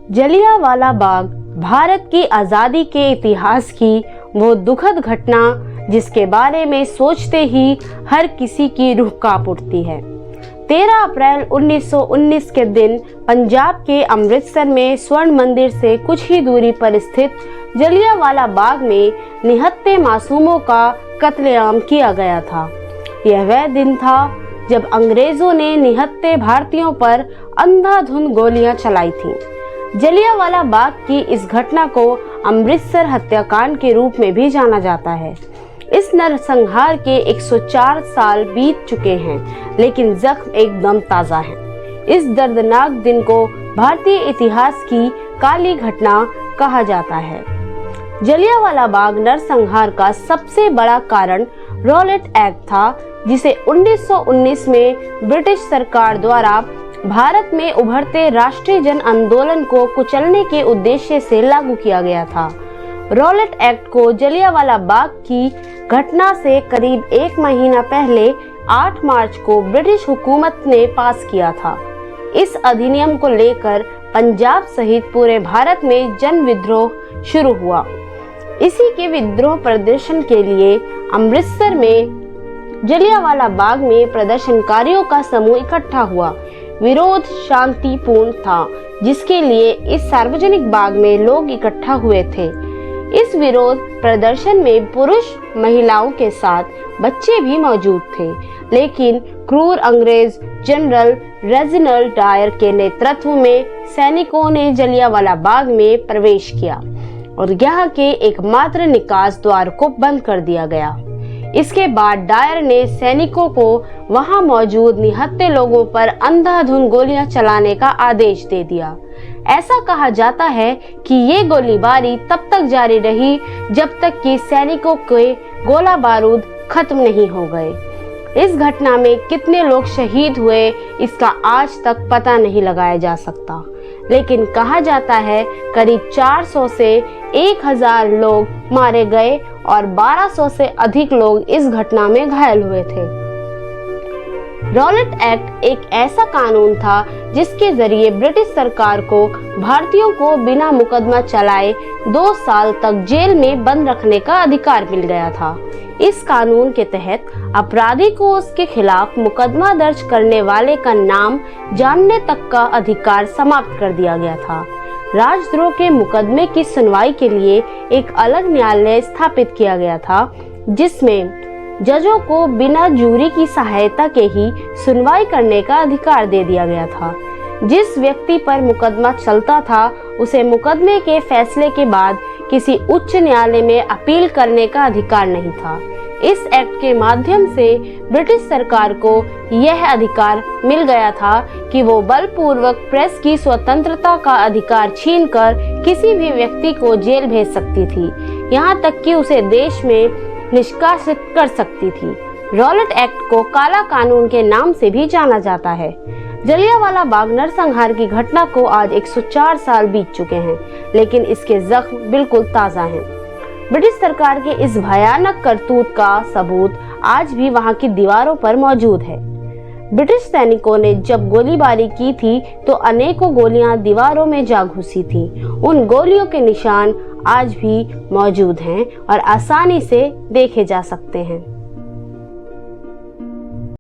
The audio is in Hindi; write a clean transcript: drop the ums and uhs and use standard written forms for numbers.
जलियांवाला बाग भारत की आज़ादी के इतिहास की वो दुखद घटना जिसके बारे में सोचते ही हर किसी की रूह कांप उठती है। 13 अप्रैल 1919 के दिन पंजाब के अमृतसर में स्वर्ण मंदिर से कुछ ही दूरी पर स्थित जलियांवाला बाग में निहत्थे मासूमों का कत्लेआम किया गया था। यह वह दिन था जब अंग्रेजों ने निहत्थे भारतीयों पर अंधाधुंध गोलियां चलाई थीं। जलियांवाला बाग की इस घटना को अमृतसर हत्याकांड के रूप में भी जाना जाता है। इस नरसंहार के 104 साल बीत चुके हैं, लेकिन जख्म एकदम ताज़ा है। इस दर्दनाक दिन को भारतीय इतिहास की काली घटना कहा जाता है। जलियांवाला बाग नरसंहार का सबसे बड़ा कारण रॉलेट एक्ट था, जिसे 1919 में ब्रिटिश सरकार द्वारा भारत में उभरते राष्ट्रीय जन आंदोलन को कुचलने के उद्देश्य से लागू किया गया था। रॉलेट एक्ट को जलियांवाला बाग की घटना से करीब 1 महीना पहले 8 मार्च को ब्रिटिश हुकूमत ने पास किया था। इस अधिनियम को लेकर पंजाब सहित पूरे भारत में जन विद्रोह शुरू हुआ। इसी के विद्रोह प्रदर्शन के लिए अमृतसर में जलियांवाला बाग में प्रदर्शनकारियों का समूह इकट्ठा हुआ। विरोध शांतिपूर्ण था, जिसके लिए इस सार्वजनिक बाग में लोग इकट्ठा हुए थे। इस विरोध प्रदर्शन में पुरुष महिलाओं के साथ बच्चे भी मौजूद थे, लेकिन क्रूर अंग्रेज जनरल रेजिनाल्ड डायर के नेतृत्व में सैनिकों ने जलियांवाला बाग में प्रवेश किया और यहाँ के एकमात्र निकास द्वार को बंद कर दिया गया। इसके बाद डायर ने सैनिकों को वहां मौजूद निहत्थे लोगों पर अंधाधुंध गोलियां चलाने का आदेश दे दिया। ऐसा कहा जाता है कि ये गोलीबारी तब तक जारी रही जब तक कि सैनिकों के गोला बारूद खत्म नहीं हो गए। इस घटना में कितने लोग शहीद हुए इसका आज तक पता नहीं लगाया जा सकता, लेकिन कहा जाता है करीब 400 से 1000 लोग मारे गए और 1200 से अधिक लोग इस घटना में घायल हुए थे। रॉलेट एक्ट एक ऐसा कानून था जिसके जरिए ब्रिटिश सरकार को भारतीयों को बिना मुकदमा चलाए 2 साल तक जेल में बंद रखने का अधिकार मिल गया था। इस कानून के तहत अपराधी को उसके खिलाफ मुकदमा दर्ज करने वाले का नाम जानने तक का अधिकार समाप्त कर दिया गया था। राजद्रोह के मुकदमे की सुनवाई के लिए एक अलग न्यायालय स्थापित किया गया था, जिसमें जजों को बिना जूरी की सहायता के ही सुनवाई करने का अधिकार दे दिया गया था। जिस व्यक्ति पर मुकदमा चलता था उसे मुकदमे के फैसले के बाद किसी उच्च न्यायालय में अपील करने का अधिकार नहीं था। इस एक्ट के माध्यम से ब्रिटिश सरकार को यह अधिकार मिल गया था कि वो बलपूर्वक प्रेस की स्वतंत्रता का अधिकार छीनकर किसी भी व्यक्ति को जेल भेज सकती थी, यहाँ तक कि उसे देश में निष्कासित कर सकती थी। रॉलेट एक्ट को काला कानून के नाम से भी जाना जाता है। जलियांवाला बाग नरसंहार की घटना को आज 104 साल बीत चुके हैं, लेकिन इसके जख्म बिल्कुल ताज़ा हैं। ब्रिटिश सरकार के इस भयानक करतूत का सबूत आज भी वहां की दीवारों पर मौजूद है। ब्रिटिश सैनिकों ने जब गोलीबारी की थी तो अनेकों गोलियां दीवारों में जा घुसी थीं। उन गोलियों के निशान आज भी मौजूद हैं और आसानी से देखे जा सकते हैं।